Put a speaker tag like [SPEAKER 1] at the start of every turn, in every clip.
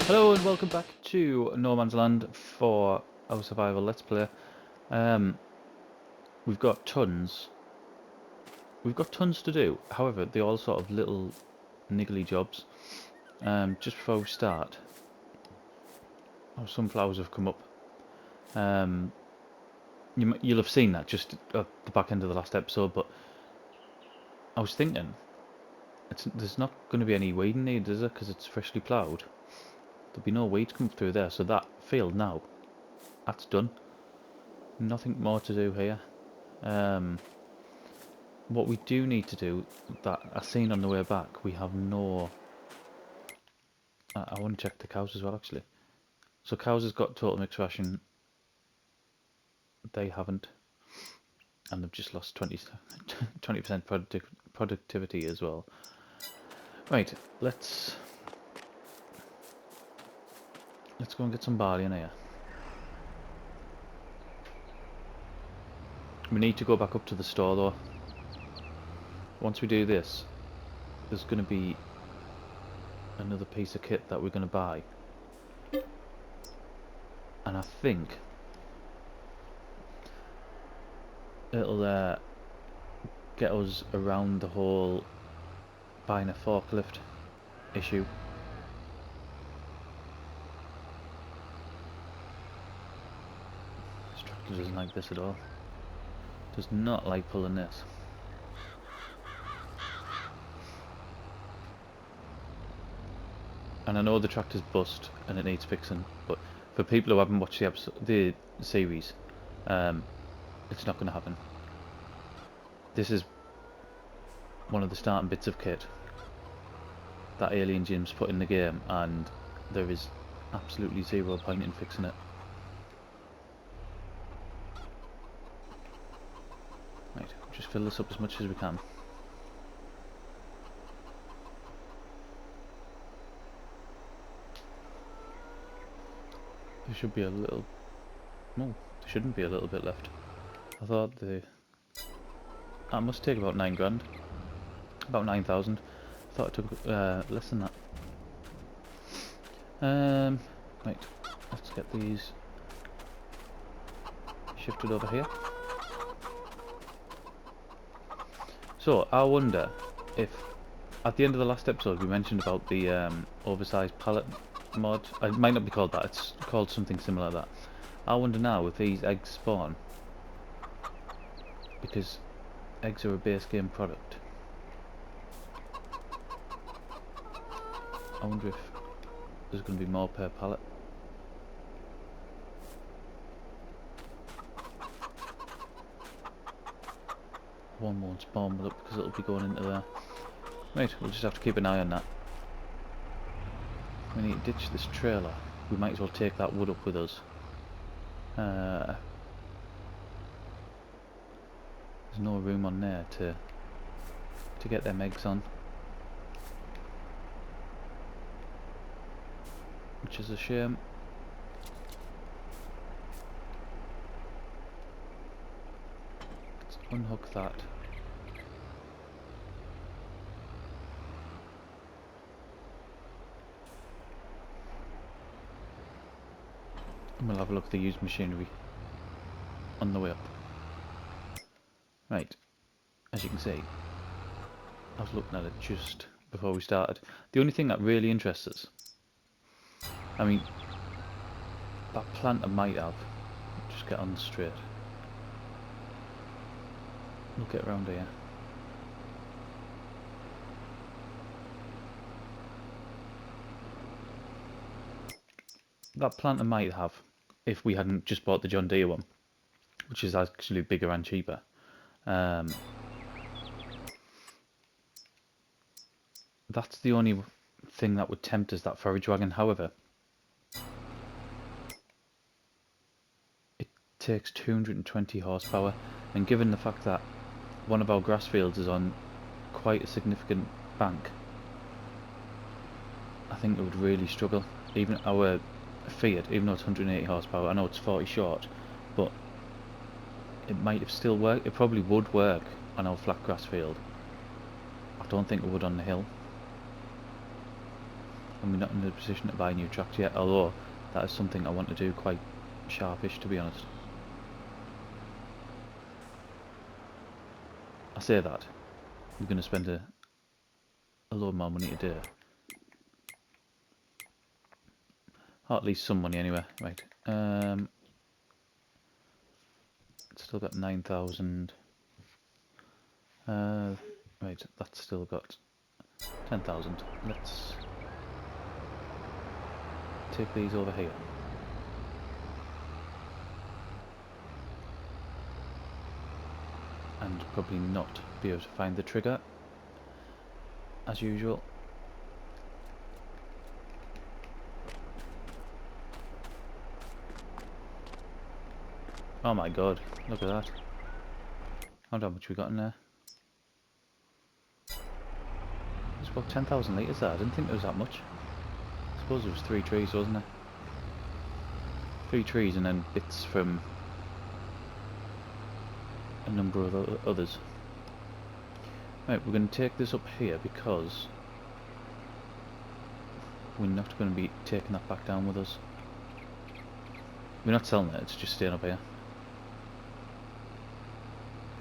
[SPEAKER 1] Hello and welcome back to No Man's Land for our survival let's play. We've got tons to do, however they're all sort of little niggly jobs. Just before we start, some flowers have come up. You'll have seen that just at the back end of the last episode, but I was thinking there's not going to be any weeding needed, is there, because it's freshly ploughed. There'll be no weeds coming through there, so that field now, that's done. Nothing more to do here. What we do need to do, that I seen on the way back, we have no... I want to check the cows as well, actually. So cows has got total mixed ration. They haven't. And they've just lost 20% productivity as well. Right, let's go and get some barley in here. We need to go back up to the store though. Once we do this, there's going to be another piece of kit that we're going to buy. And I think it'll get us around the whole buying a forklift issue. This tractor doesn't like this at all. Does not like pulling this. And I know the tractor's bust and it needs fixing, but for people who haven't watched the series, it's not going to happen. This is one of the starting bits of kit that Alien Jim's put in the game, and there is absolutely zero point in fixing it. Right, just fill this up as much as we can. There should be a little... No, there shouldn't be a little bit left. I thought that must take about 9 grand. About 9,000. I thought it took less than that. Right, let's get these shifted over here. So, I wonder if, at the end of the last episode we mentioned about the oversized pallet mod. It might not be called that, it's called something similar to that. I wonder now if these eggs spawn, because eggs are a base game product. I wonder if there's going to be more per pallet. One won't spawn with it because it'll be going into there. Right, we'll just have to keep an eye on that. We need to ditch this trailer. We might as well take that wood up with us. There's no room on there to get them eggs on, which is a shame. Let's unhook that. And we'll have a look at the used machinery on the way up. Right, as you can see, I was looking at it just before we started. The only thing that really interests us, I mean, that planter might have, just get on straight. We'll get around here. That planter might have, if we hadn't just bought the John Deere one, which is actually bigger and cheaper. That's the only thing that would tempt us, that forage wagon. However, it takes 220 horsepower, and given the fact that one of our grass fields is on quite a significant bank, I think it would really struggle. Even our Fiat, even though it's 180 horsepower, I know it's 40 short, but it might have still worked. It probably would work on our flat grass field. I don't think it would on the hill. and we're not in a position to buy new tracks yet, although that is something I want to do quite sharpish, to be honest. I say that we're going to spend a load more money today, or at least some money anyway. Right, still got 9,000. Right, that's still got 10,000. Let's take these over here. And probably not be able to find the trigger, as usual. Oh my god, look at that. I wonder how much we got in there. It's about 10,000 litres there. I didn't think it was that much. I suppose it was 3 trees, wasn't it? 3 trees and then bits from a number of others. Right, we're going to take this up here because we're not going to be taking that back down with us. We're not selling it, it's just staying up here.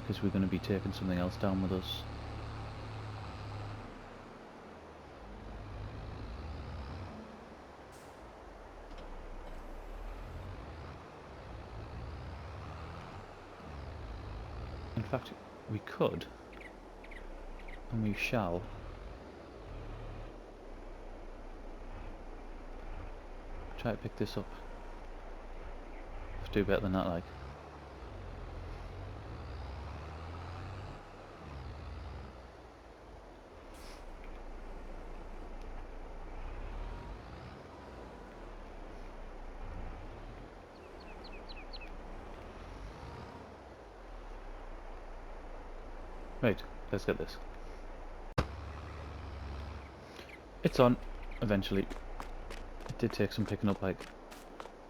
[SPEAKER 1] Because we're going to be taking something else down with us. In fact, we could, and we shall, try to pick this up. Do better than that, like. Right, let's get this. It's on, eventually. It did take some picking up, like.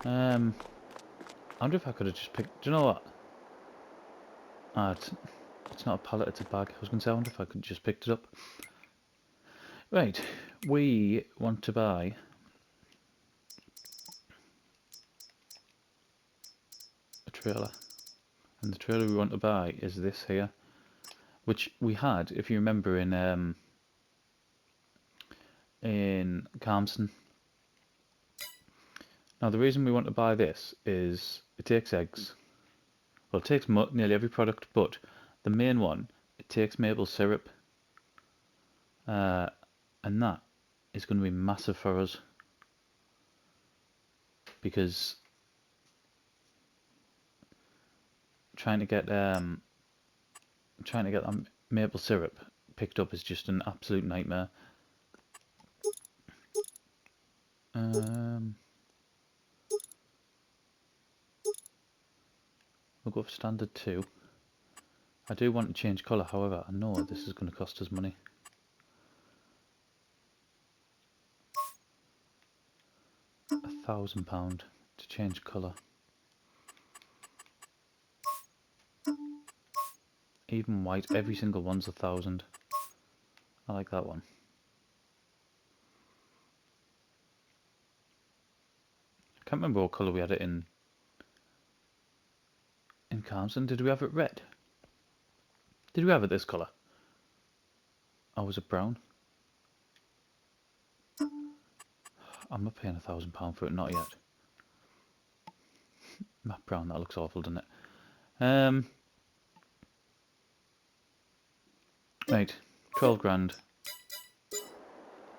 [SPEAKER 1] I wonder if I could have just picked... Do you know what? It's not a pallet, it's a bag. I was going to say, I wonder if I could just picked it up. Right, we want to buy... a trailer. And the trailer we want to buy is this here. Which we had, if you remember, in Carmston. Now the reason we want to buy this is it takes eggs. Well, it takes nearly every product, but the main one, it takes maple syrup. And that is going to be massive for us. Because trying to get that maple syrup picked up is just an absolute nightmare. We'll go for standard 2. I do want to change colour, however, I know this is going to cost us money. £1,000 to change colour. Even white, every single one's 1,000. I like that one. I can't remember what colour we had it in Carmston. Did we have it red? Did we have it this colour? Or was it brown? I'm not paying £1,000 for it, not yet. Matte brown, that looks awful, doesn't it? Right, 12 grand.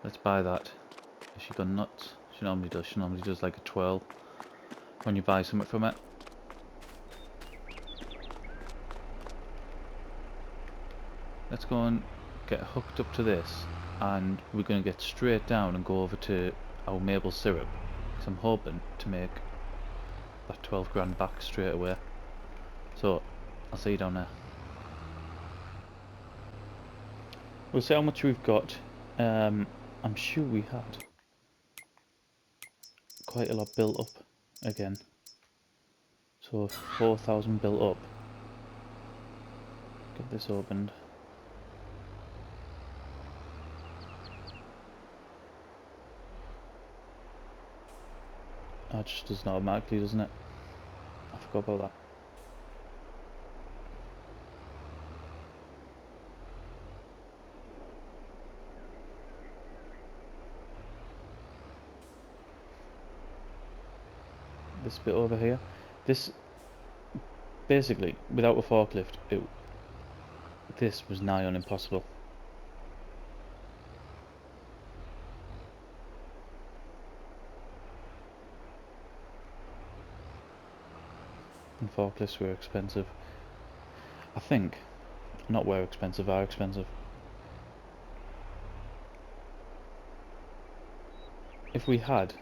[SPEAKER 1] Let's buy that. Has she gone nuts? She normally does. She normally does like a 12 when you buy something from it. Let's go and get hooked up to this, and we're going to get straight down and go over to our maple syrup, because I'm hoping to make that 12 grand back straight away. So I'll see you down there. We'll see how much we've got. I'm sure we had quite a lot built up again. So 4,000 built up. Get this opened. Oh, it just doesn't automatically, doesn't it? I forgot about that. This bit over here. This, basically, without a forklift, this was nigh on impossible. And forklifts were expensive. I think, not were expensive, are expensive. If we had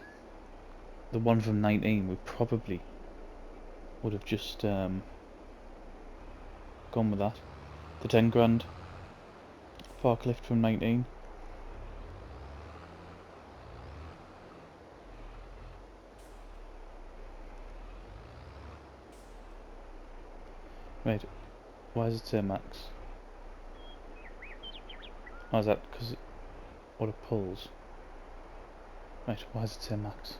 [SPEAKER 1] the one from 19, we probably would have just gone with that. The 10 grand forklift from 19. Right, why does it say max? Oh, is that because what it pulls? Right, why does it say max?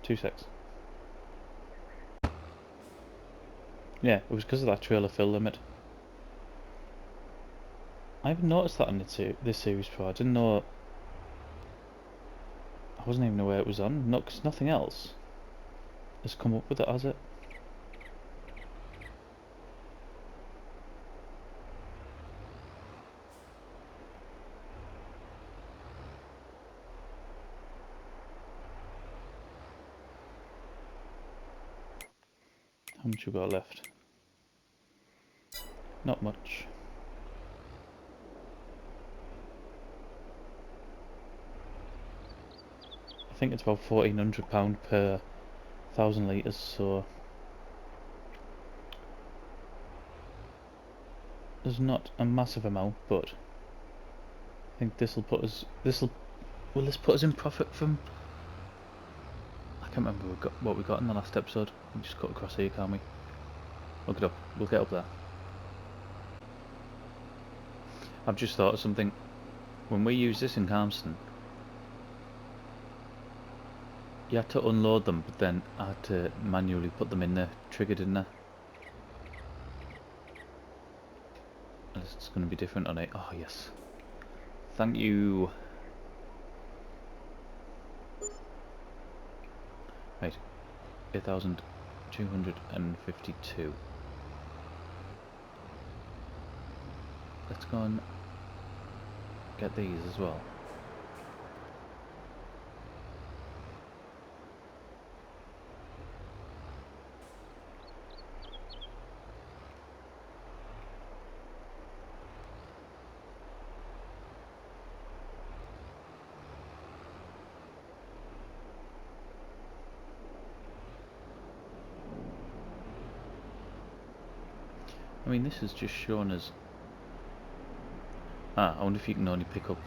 [SPEAKER 1] 2 secs. Yeah, it was because of that trailer fill limit. I haven't noticed that in this series before. I didn't know. I wasn't even aware it was on. Not because nothing else has come up with it, has it? How much you got left? Not much. I think it's about £1,400 per 1,000 litres, so there's not a massive amount, but I think this will put us. Will this put us in profit from? I can't remember what we got in the last episode. We just cut across here, can't we? Look it up. We'll get up there. I've just thought of something. When we use this in Carmston, you had to unload them, but then I had to manually put them in the trigger, didn't I? And it's going to be different on it. Oh yes. Thank you. Right. 8,252. Let's go and get these as well. I mean, this is just showing us. I wonder if you can only pick up.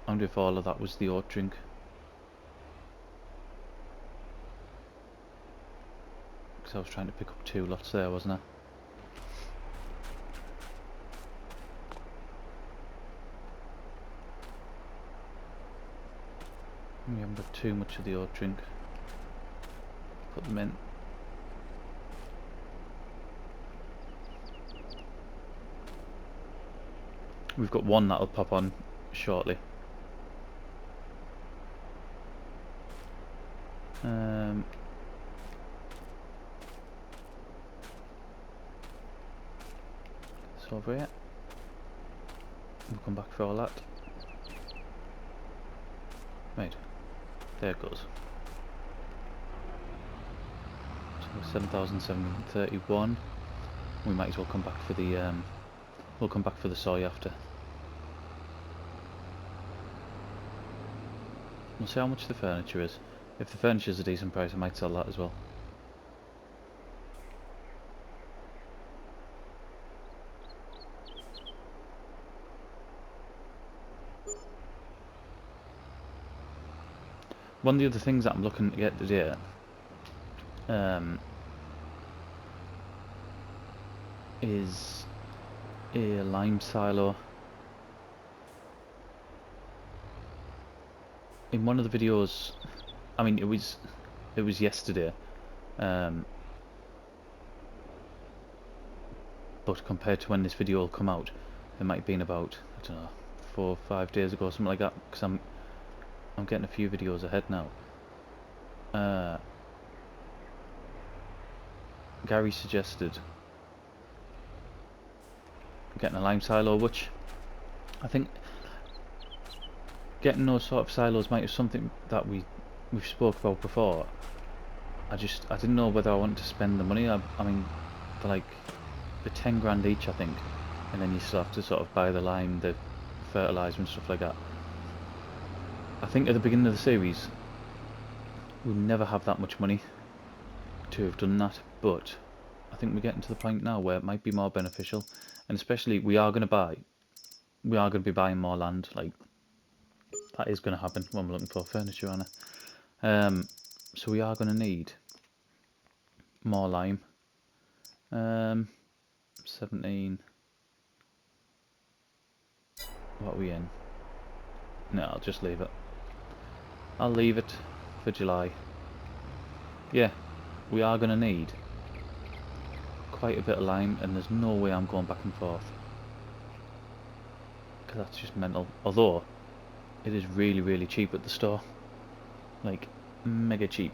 [SPEAKER 1] I wonder if all of that was the oat drink. Because I was trying to pick up 2 lots there, wasn't I? We haven't got too much of the oat drink. Put them in. We've got one that'll pop on shortly. It's over here. We'll come back for all that. Right, there it goes. So 7,731. We might as well come back for the we'll come back for the soy after. We'll see how much the furniture is. If the furniture's a decent price, I might sell that as well. One of the other things that I'm looking to get today is a lime silo. in one of the videos, I mean it was yesterday, but compared to when this video will come out, it might have been about, I don't know, 4 or 5 days ago, something like that, because I'm getting a few videos ahead now. Gary suggested getting a lime silo, which I think getting those sort of silos might be something that we've spoke about before. I didn't know whether I wanted to spend the money. I mean, they're 10 grand each, I think, and then you still have to sort of buy the lime, the fertilizer and stuff like that. I think at the beginning of the series we'll never have that much money to have done that, but I think we're getting to the point now where it might be more beneficial, and especially we are going to be buying more land. Like, that is going to happen when we're looking for furniture on it. So we are going to need more lime. 17. What are we in? No, I'll just leave it. I'll leave it for July. Yeah, we are going to need quite a bit of lime, and there's no way I'm going back and forth, because that's just mental. Although it is really, really cheap at the store, like mega cheap.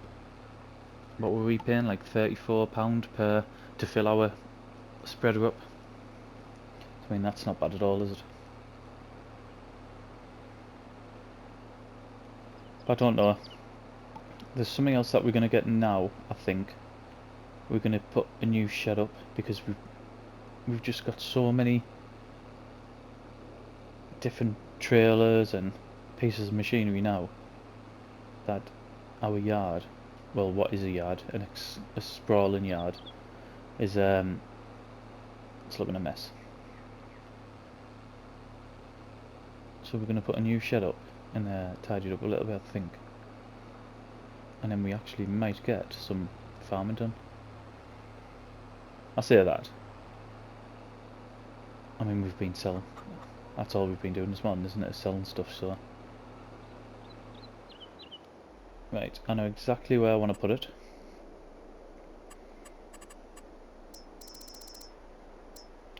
[SPEAKER 1] What were we paying? Like £34 per to fill our spreader up. I mean, that's not bad at all, is it? I don't know. There's something else that we're going to get now, I think. We're going to put a new shed up, because we've just got so many different trailers and pieces of machinery now that our yard, well, what is a yard? A sprawling yard is it's looking a mess. So we're going to put a new shed up and tidy it up a little bit, I think, and then we actually might get some farming done. I say that. I mean, we've been selling. That's all we've been doing this morning, isn't it? Selling stuff, so. Right, I know exactly where I want to put it.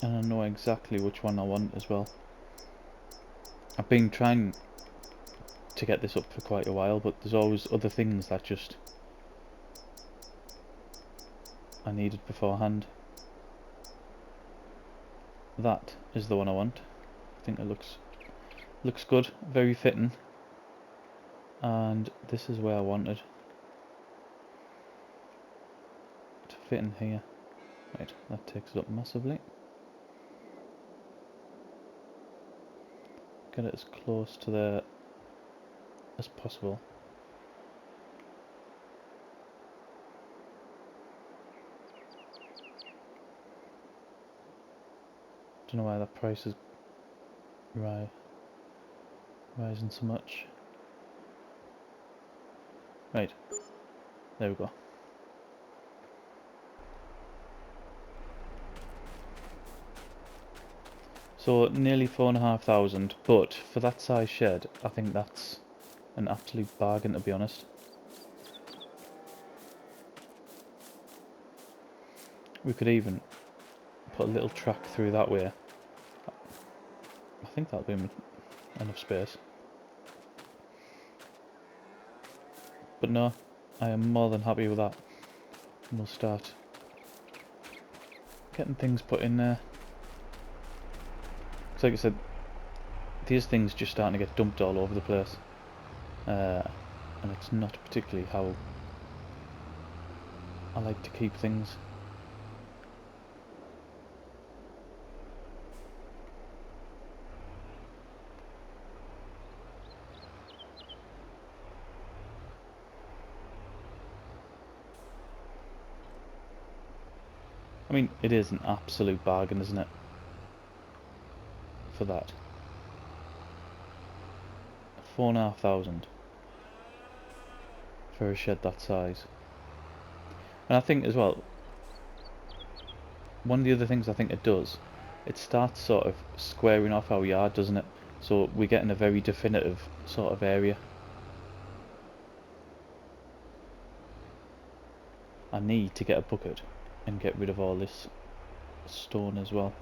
[SPEAKER 1] And I know exactly which one I want as well. I've been trying to get this up for quite a while, but there's always other things that just I needed beforehand. That is the one I want. I think it looks good, very fitting, and this is where I wanted to fit in here. Right, that takes it up massively. Get it as close to there as possible. Don't know why that price is rising so much. Right, there we go. So nearly 4,500, but for that size shed, I think that's an absolute bargain, to be honest. We could even put a little track through that way. I think that'll be enough space. But no, I am more than happy with that. And we'll start getting things put in there. Because like I said, these things just starting to get dumped all over the place. And it's not particularly how I like to keep things. I mean, it is an absolute bargain, isn't it? For that. 4,500 for a shed that size. And I think as well, one of the other things I think it does, it starts sort of squaring off our yard, doesn't it? So we're getting a very definitive sort of area. I need to get a bucket and get rid of all this stone as well.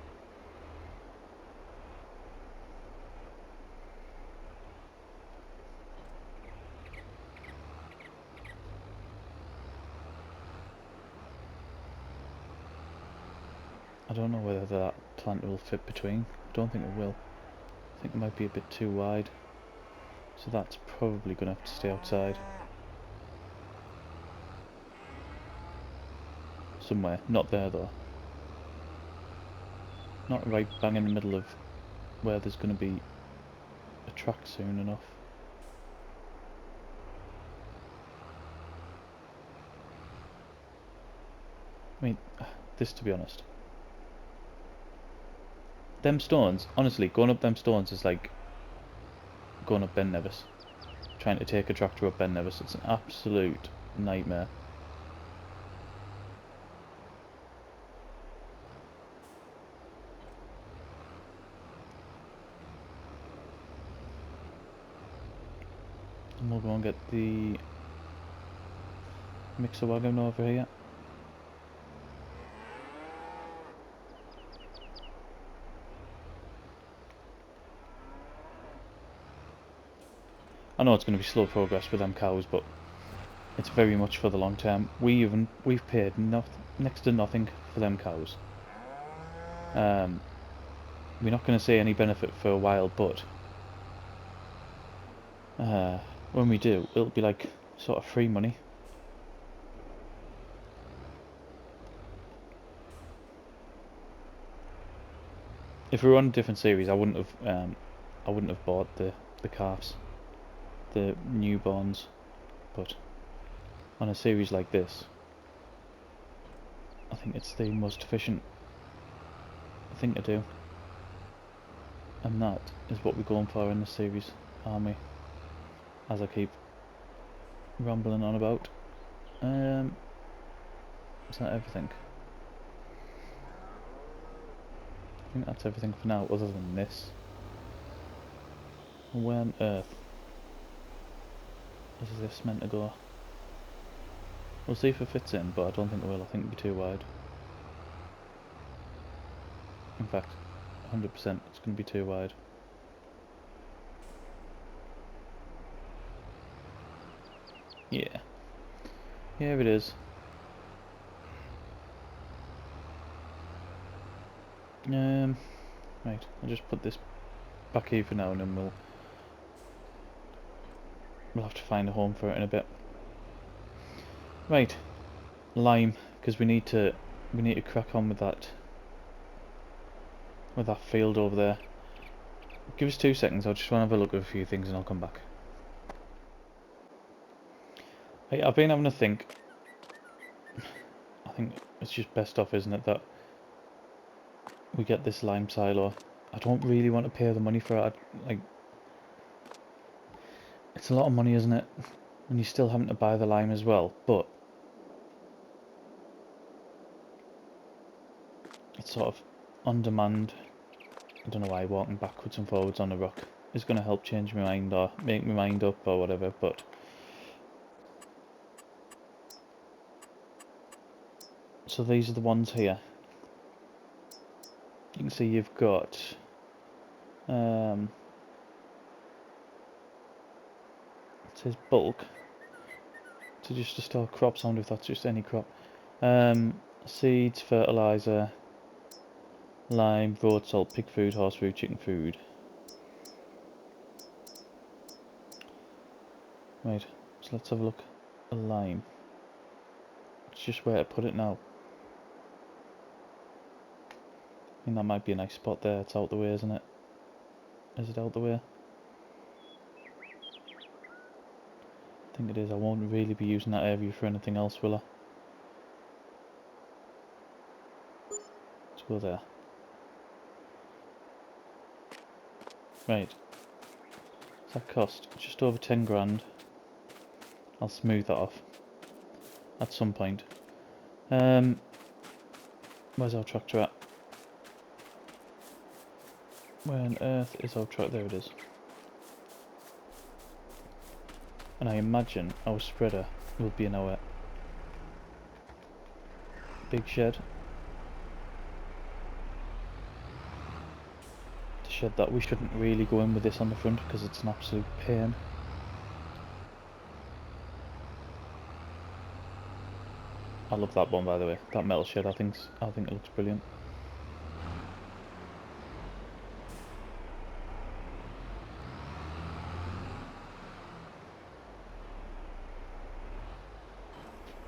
[SPEAKER 1] I don't know whether that plant will fit between. I don't think it will. I think it might be a bit too wide. So that's probably going to have to stay outside. Somewhere. Not there though. Not right bang in the middle of where there's going to be a track soon enough. I mean, this to be honest. Them stones, honestly, going up them stones is like going up Ben Nevis. Trying to take a tractor up Ben Nevis. It's an absolute nightmare. And we'll go and get the mixer wagon over here. I know it's going to be slow progress with them cows, but it's very much for the long term. We've paid next to nothing for them cows. We're not going to see any benefit for a while, but when we do, it'll be like sort of free money. If we were on a different series, I wouldn't have bought the calves, the newborns, but on a series like this, I think it's the most efficient thing to do, and that is what we're going for in this series, army. As I keep rambling on about, is that everything? I think that's everything for now, other than this. Where on earth is this meant to go? We'll see if it fits in, but I don't think it will. I think it'll be too wide. In fact, 100% it's going to be too wide. Yeah. Here it is. Right, I'll just put this back here for now, and then we'll have to find a home for it in a bit. Right, lime, because we need to crack on with that field over there. Give us 2 seconds. I just want to have a look at a few things, and I'll come back. Hey, I've been having a think. I think it's just best off, isn't it, that we get this lime silo. I don't really want to pay the money for it. Like, it's a lot of money, isn't it? And you're still having to buy the lime as well, but it's sort of on demand. I don't know why walking backwards and forwards on a rock is going to help change my mind or make my mind up or whatever, but so these are the ones here. You can see you've got it says bulk, so just to store crops. I wonder if that's just any crop. Seeds, fertilizer, lime, road salt, pig food, horse food, chicken food. Right, so let's have a look at lime. It's just where to put it now. I think that might be a nice spot there. It's out the way, isn't it? Is it out the way? I think it is. I won't really be using that area for anything else, will I? Let's go there. Right. What's that cost? Just over 10 grand. I'll smooth that off at some point. Where's our tractor at? Where on earth is our tractor? There it is. And I imagine our spreader will be in our big shed. The shed that we shouldn't really go in with this on the front because it's an absolute pain. I love that one, by the way. That metal shed, I think it looks brilliant.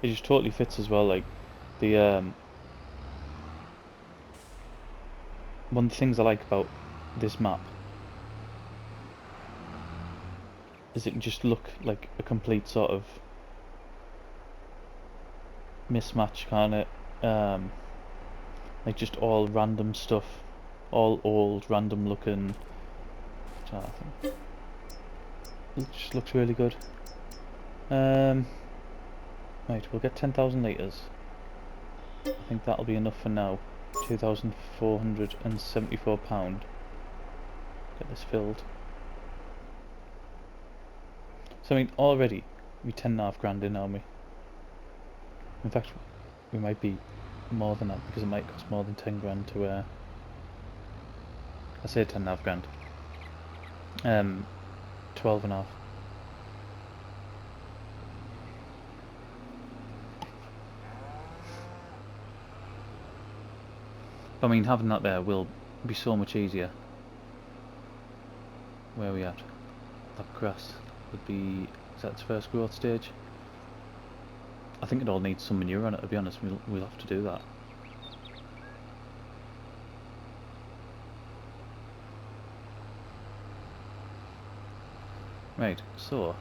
[SPEAKER 1] It just totally fits as well. Like the one of the things I like about this map is it can just look like a complete sort of mismatch, kind of like just all random stuff, all old, random looking. I think it just looks really good. Right, we'll get 10,000 litres. I think that'll be enough for now. £2,474. Get this filled. So I mean, already we 10.5 grand in, aren't we? In fact, we might be more than that because it might cost more than 10 grand to. I say 10.5 grand. 12.5. I mean, having that there will be so much easier. Where are we at? That grass would be. Is that its first growth stage? I think it all needs some manure on it, to be honest. We'll have to do that. Right, so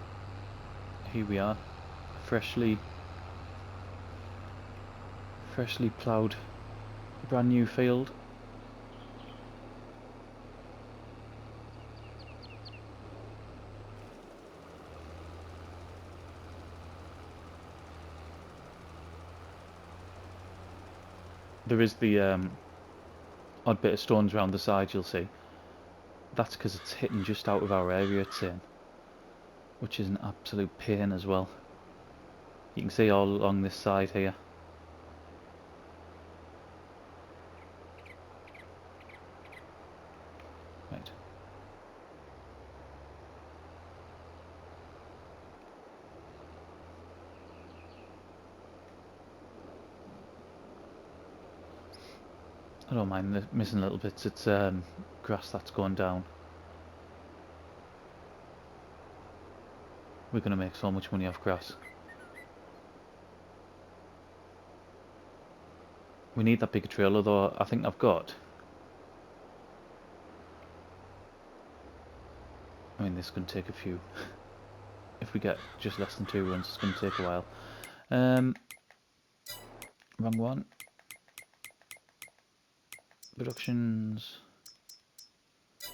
[SPEAKER 1] here we are, freshly ploughed, brand new field. There is the odd bit of stones around the side, you'll see. That's because it's hitting just out of our area, it's in, which is an absolute pain as well. You can see all along this side here. Right. I don't mind the missing little bits. It's grass that's going down. We're going to make so much money off grass. We need that bigger trailer though. I think I've got. I mean, this is going to take a few. If we get just less than 2 runs, it's going to take a while. Wrong one. Productions.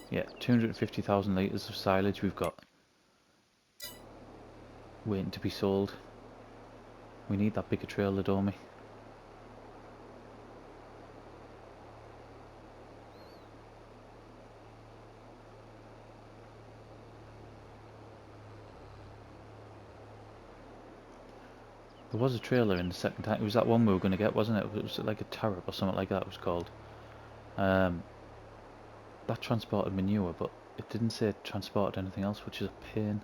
[SPEAKER 1] Yeah, 250,000 litres of silage we've got waiting to be sold. We need that bigger trailer, don't we? There was a trailer in the second time. It was that one we were going to get, wasn't it? It was like a Tarot or something like that it was called. That transported manure, but it didn't say it transported anything else, which is a pain.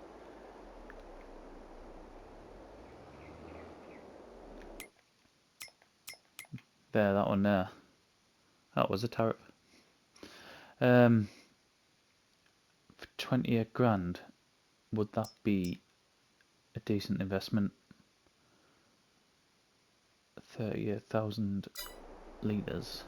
[SPEAKER 1] There, that one there. That was a Tarot. For 28 grand, would that be a decent investment? 38,000 litres.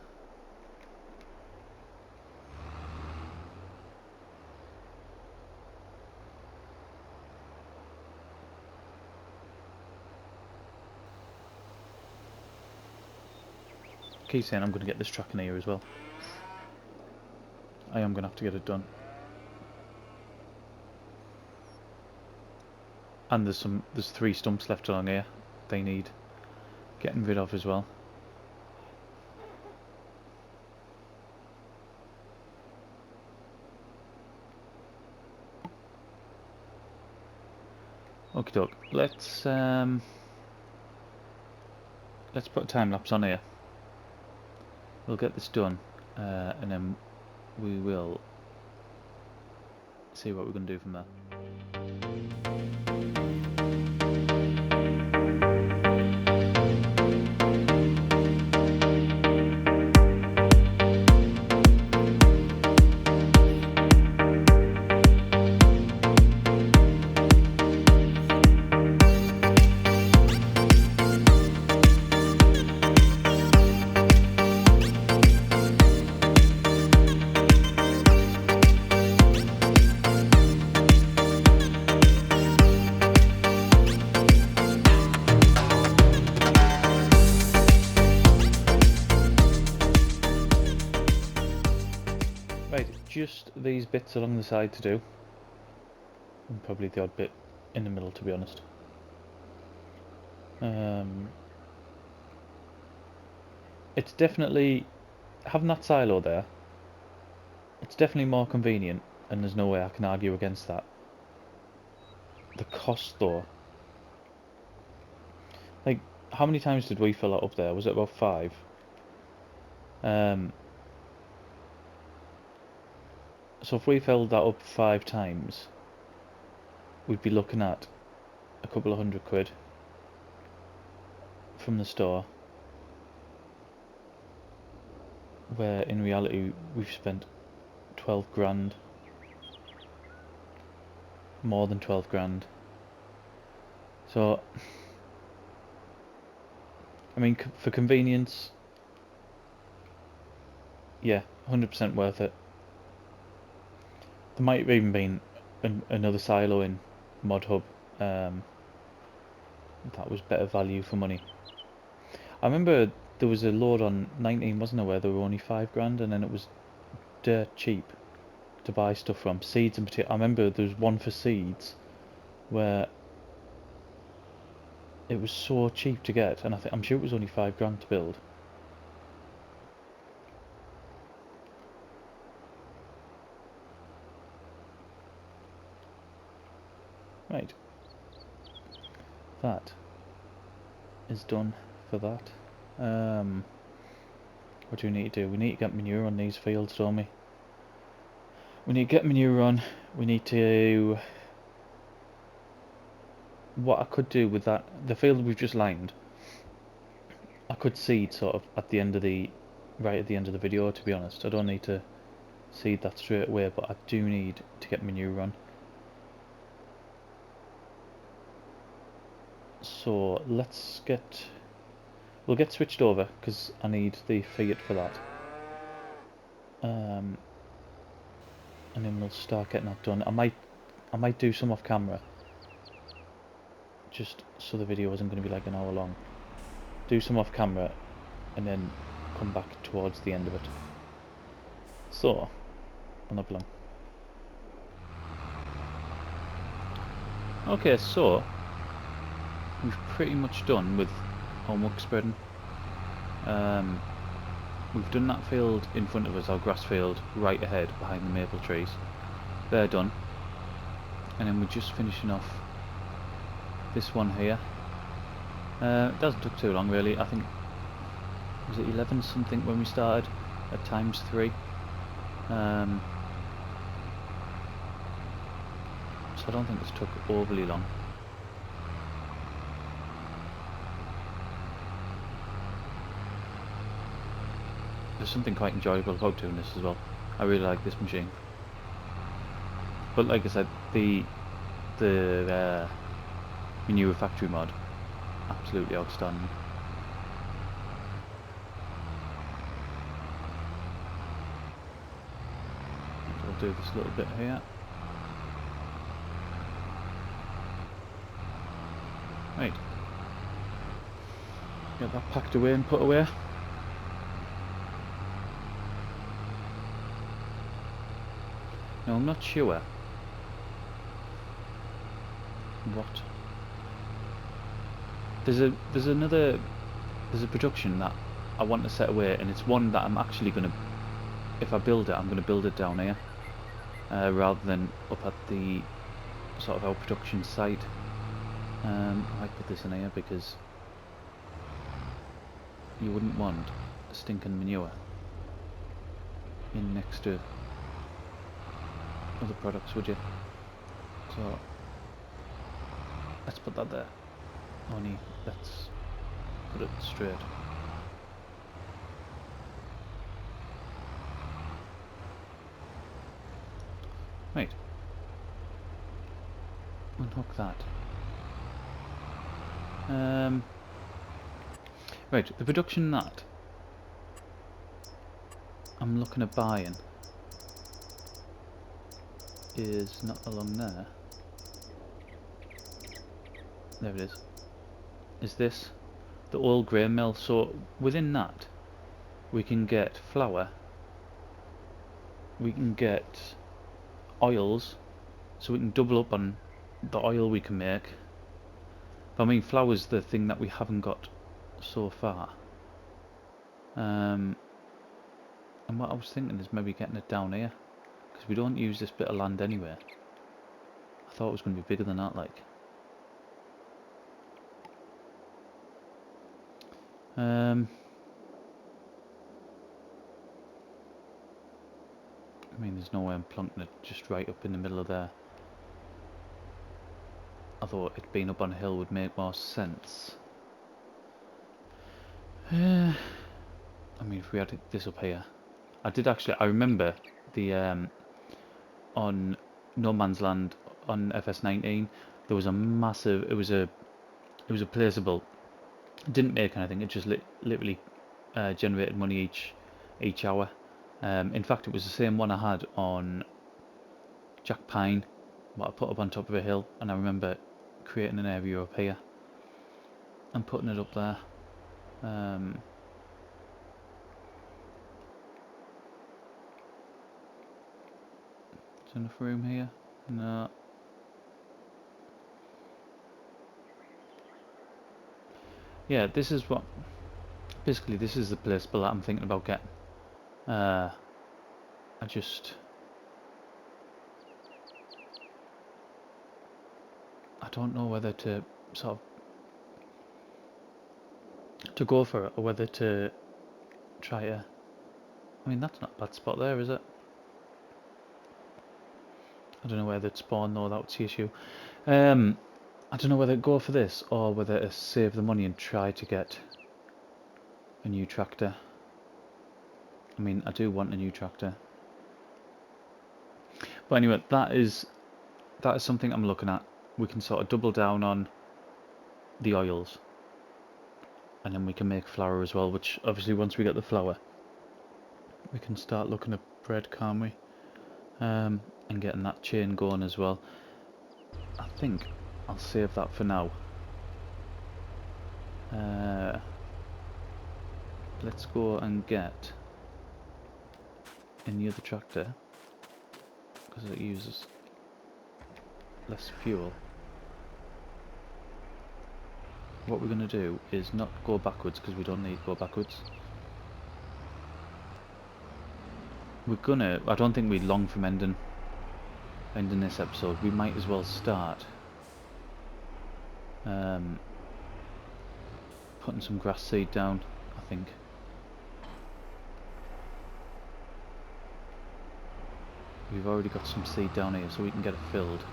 [SPEAKER 1] Keep saying I'm going to get this track in here as well. I am going to have to get it done. And there's 3 stumps left along here. They need getting rid of as well. Okie doke. Let's let's put a time lapse on here. We'll get this done, and then we will see what we're going to do from there. Right, just these bits along the side to do, and probably the odd bit in the middle, to be honest. It's definitely, having that silo there, it's definitely more convenient, and there's no way I can argue against that. The cost though, like, how many times did we fill it up there? Was it about 5? So if we filled that up 5 times, we'd be looking at a couple of £100 from the store, where in reality we've spent 12 grand, more than 12 grand. So, I mean, for convenience, yeah, 100% worth it. There might have even been another silo in Mod Hub that was better value for money. I remember there was a load on 19, wasn't there, where they were only 5 grand, and then it was dirt cheap to buy stuff from. Seeds in particular. I remember there was one for seeds where it was so cheap to get, and I'm sure it was only 5 grand to build. Right, that is done for that. What do we need to do? We need to get manure on these fields, don't we? We need to get manure on. We need to... What I could do with that, the field we've just lined, I could seed sort of at the end of the... right at the end of the video, to be honest. I don't need to seed that straight away, but I do need to get manure on. So let's get... We'll get switched over, because I need the Fiat for that. And then we'll start getting that done. I might do some off camera, just so the video isn't going to be like an hour long. Do some off camera, and then come back towards the end of it. So, on the plan. Okay, so we've pretty much done with our muck spreading. We've done that field in front of us, our grass field, right ahead behind the maple trees. They're done. And then we're just finishing off this one here. It doesn't take too long really. I think, was it 11 something when we started at ×3. So I don't think this took overly long. There's something quite enjoyable about doing this as well. I really like this machine. But like I said, the manure factory mod, absolutely outstanding. So I'll do this little bit here. Right. Get that packed away and put away. Now I'm not sure what there's a production that I want to set away, and it's one that I'm actually gonna, if I build it, I'm gonna build it down here rather than up at the sort of our production site. I might put this in here because you wouldn't want stinking manure in next to other products, would you? So let's put that there. Only let's put it straight. Right. Unhook that. Right, the production that I'm looking at buying is not along there. There it is. Is this the oil grain mill? So within that we can get flour, we can get oils, so we can double up on the oil we can make. But I mean, flour's the thing that we haven't got so far. And what I was thinking is maybe getting it down here, because we don't use this bit of land anyway. I thought it was going to be bigger than that, like. I mean, there's no way I'm plonking it just right up in the middle of there. I thought it being up on a hill would make more sense. I mean, if we had this up here, I remember the on No Man's Land on FS19, there was a massive. It was a placeable. It didn't make anything. It just literally generated money each hour. In fact, it was the same one I had on Jack Pine, what I put up on top of a hill, and I remember creating an area up here and putting it up there. Is there enough room here? No. Yeah, this is what. Basically, this is the place that I'm thinking about getting. I don't know whether to sort of to go for it or whether to try to. I mean, that's not a bad spot there, is it? I don't know whether to spawn though. That's the issue. I don't know whether to go for this or whether to save the money and try to get a new tractor. I mean, I do want a new tractor. But anyway, that is something I'm looking at. We can sort of double down on the oils, and then we can make flour as well, which obviously once we get the flour we can start looking at bread, can't we? And getting that chain going as well. I think I'll save that for now. Let's go and get in the other tractor because it uses less fuel. What we're going to do is not go backwards because we don't need to go backwards. I don't think we're long from ending this episode. We might as well start putting some grass seed down, I think. We've already got some seed down here, so we can get it filled.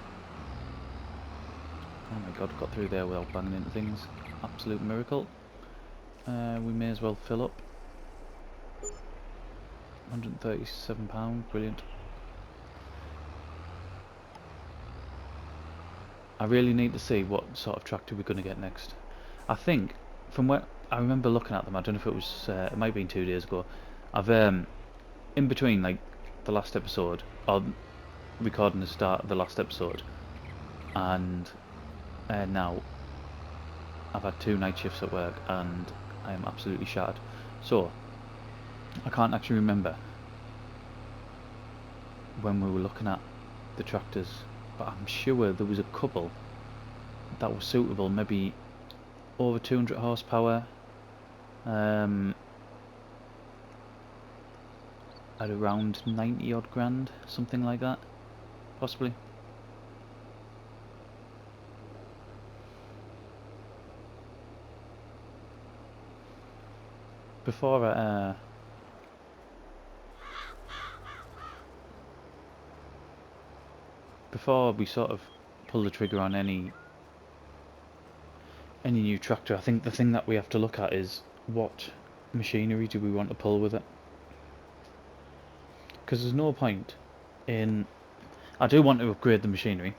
[SPEAKER 1] Oh my god, got through there without banging into things. Absolute miracle. We may as well fill up. £137, brilliant. I really need to see what sort of tractor we're going to get next. I think, from where I remember looking at them, I don't know if it was, it might have been 2 days ago, I've, in between, like, the last episode, or recording the start of the last episode, and now, I've had 2 night shifts at work, and I am absolutely shattered. So, I can't actually remember when we were looking at the tractors, but I'm sure there was a couple that were suitable, maybe over 200 horsepower, at around 90 odd grand, something like that, possibly. before we sort of pull the trigger on any new tractor, I think the thing that we have to look at is what machinery do we want to pull with it. Because there's no point in... I do want to upgrade the machinery.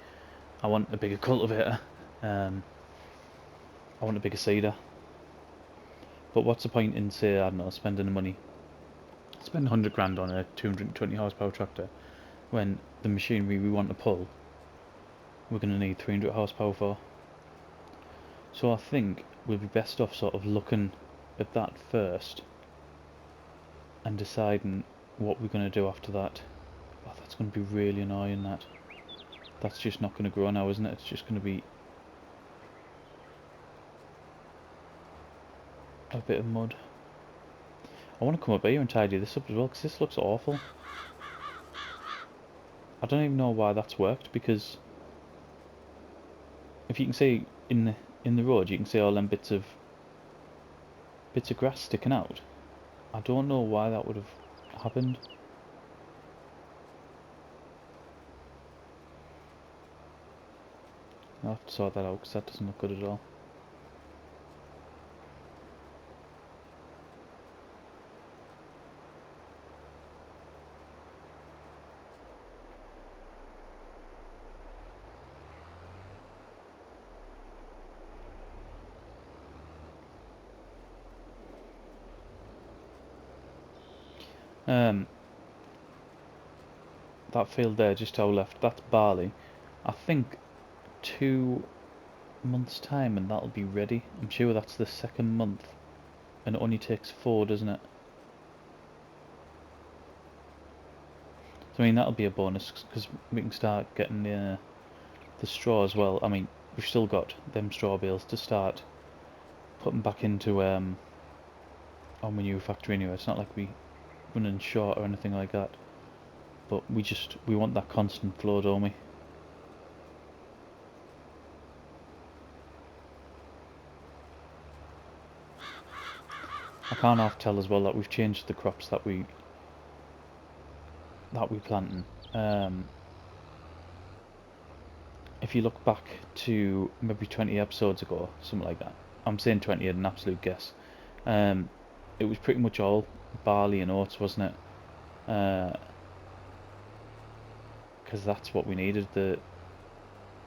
[SPEAKER 1] I want a bigger cultivator. I want a bigger seeder. But what's the point in, say, I don't know, spending the money, spend 100 grand on a 220 horsepower tractor, when the machinery we want to pull, we're going to need 300 horsepower for. So I think we'll be best off sort of looking at that first and deciding what we're going to do after that. Oh, that's going to be really annoying, that. That's just not going to grow now, isn't it? It's just going to be a bit of mud. I want to come up here and tidy this up as well, because this looks awful. I don't even know why that's worked, because if you can see in the road, you can see all them bits of grass sticking out. I don't know why that would have happened. I'll have to sort that out, because that doesn't look good at all. That field there, just to our left, that's barley. I think 2 months' time and that'll be ready. I'm sure that's the second month, and it only takes 4, doesn't it? So I mean, that'll be a bonus, because we can start getting the straw as well. I mean, we've still got them straw bales to start putting back into our manure factory anyway. It's not like we running short or anything like that. But we want that constant flow, don't we? I can't half tell as well that we've changed the crops that we planting. If you look back to maybe 20 episodes ago, something like that. I'm saying 20 at an absolute guess. It was pretty much all barley and oats, wasn't it? Because that's what we needed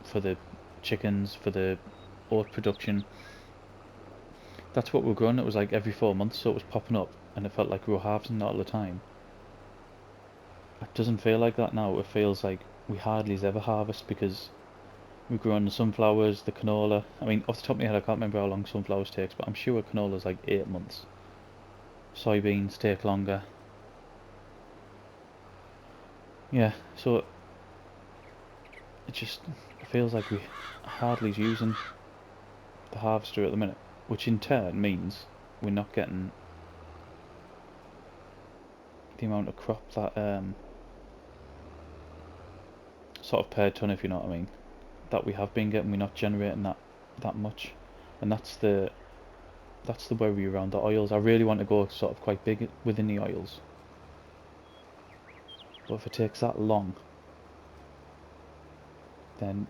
[SPEAKER 1] for the chickens, for the oat production. That's what we were growing. It was like every 4 months, so it was popping up, and it felt like we were harvesting all the time. It doesn't feel like that now. It feels like we hardly ever harvest, because we're growing the sunflowers, the canola. I mean, off the top of my head, I can't remember how long sunflowers takes, but I'm sure canola's like 8 months. Soybeans take longer. Yeah, so it feels like we hardly is using the harvester at the minute, which in turn means we're not getting the amount of crop that sort of per ton, if you know what I mean, that we have been getting. We're not generating that much, and that's the worry around the oils. I really want to go sort of quite big within the oils, but if it takes that long, then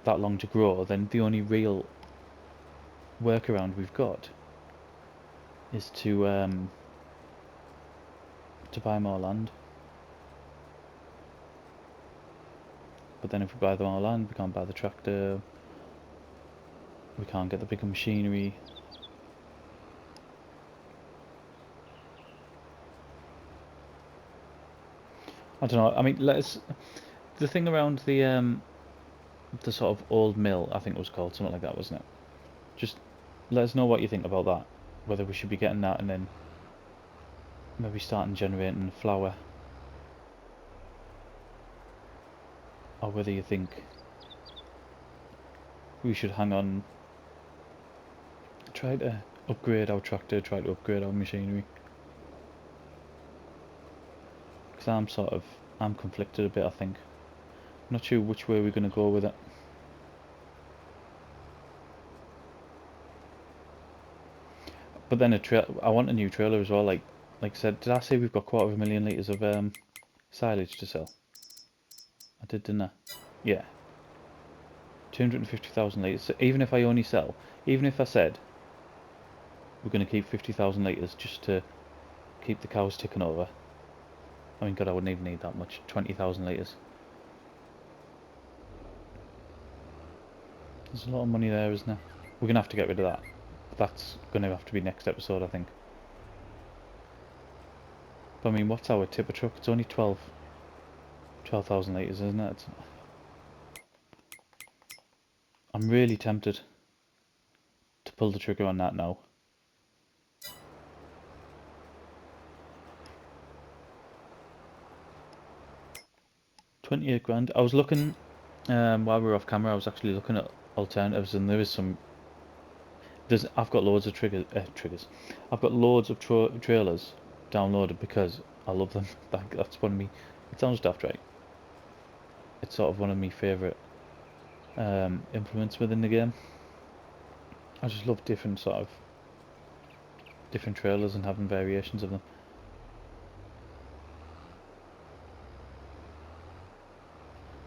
[SPEAKER 1] that long to grow, then the only real workaround we've got is to buy more land. But then if we buy the more land, we can't buy the tractor, we can't get the bigger machinery. I don't know. I mean, the thing around the sort of old mill, I think it was called, something like that, wasn't it? Just let us know what you think about that. Whether we should be getting that and then maybe starting generating flour, or whether you think we should hang on, try to upgrade our tractor, try to upgrade our machinery. Because I'm conflicted a bit, I think. I'm not sure which way we're going to go with it. But then I want a new trailer as well. Like I said, did I say we've got 250,000 litres of silage to sell? I did, didn't I? Yeah. 250,000 litres. So even if I only sell, even if I said we're going to keep 50,000 litres just to keep the cows ticking over. I mean, God, I wouldn't even need that much. 20,000 litres. There's a lot of money there, isn't there? We're going to have to get rid of that. That's going to have to be next episode, I think. But I mean, what's our tipper truck? It's only 12,000 litres, isn't it? I'm really tempted to pull the trigger on that now. 28 grand. I was looking, while we were off camera, I was actually looking at alternatives, and there is some. I've got loads of triggers. I've got loads of trailers downloaded because I love them. That's one of me. It sounds daft, right? It's sort of one of my favourite implements within the game. I just love different trailers and having variations of them.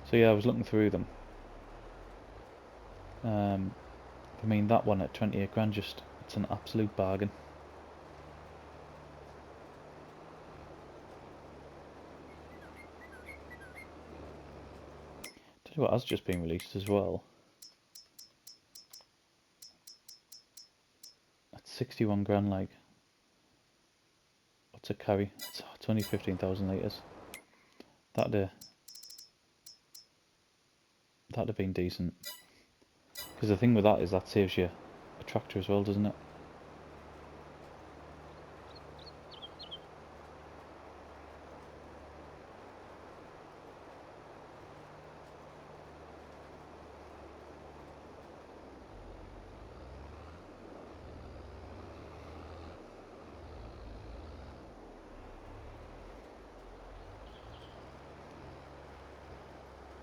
[SPEAKER 1] So yeah, I was looking through them. I mean, that one at 28 grand, it's an absolute bargain. Tell you what has just been released as well. At 61 grand, like, what's a carry? It's only 15,000 litres. That'd have been decent. Because the thing with that is that saves you a tractor as well, doesn't it?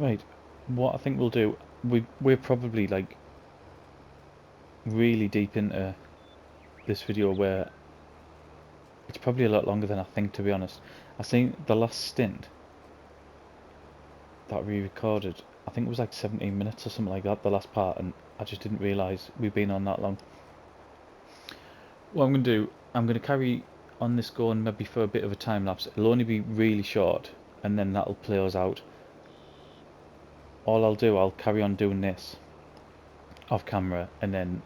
[SPEAKER 1] Right, what I think we'll do, we're probably like really deep into this video where it's probably a lot longer than I think, to be honest. I think the last stint that we recorded, I think it was like 17 minutes or something like that, the last part, and I just didn't realise we'd been on that long. What I'm going to do, I'm going to carry on this going maybe for a bit of a time lapse. It'll only be really short, and then that'll play us out. All I'll do, I'll carry on doing this off camera, and then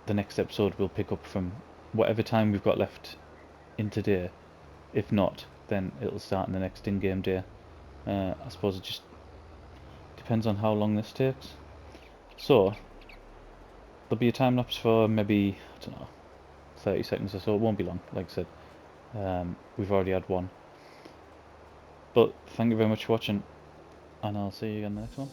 [SPEAKER 1] the next episode will pick up from whatever time we've got left in today. If not, then it'll start in the next in-game day. I suppose it just depends on how long this takes. So there'll be a time lapse for maybe, I don't know, 30 seconds or so. It won't be long, like I said. We've already had one. But thank you very much for watching, and I'll see you again in the next one.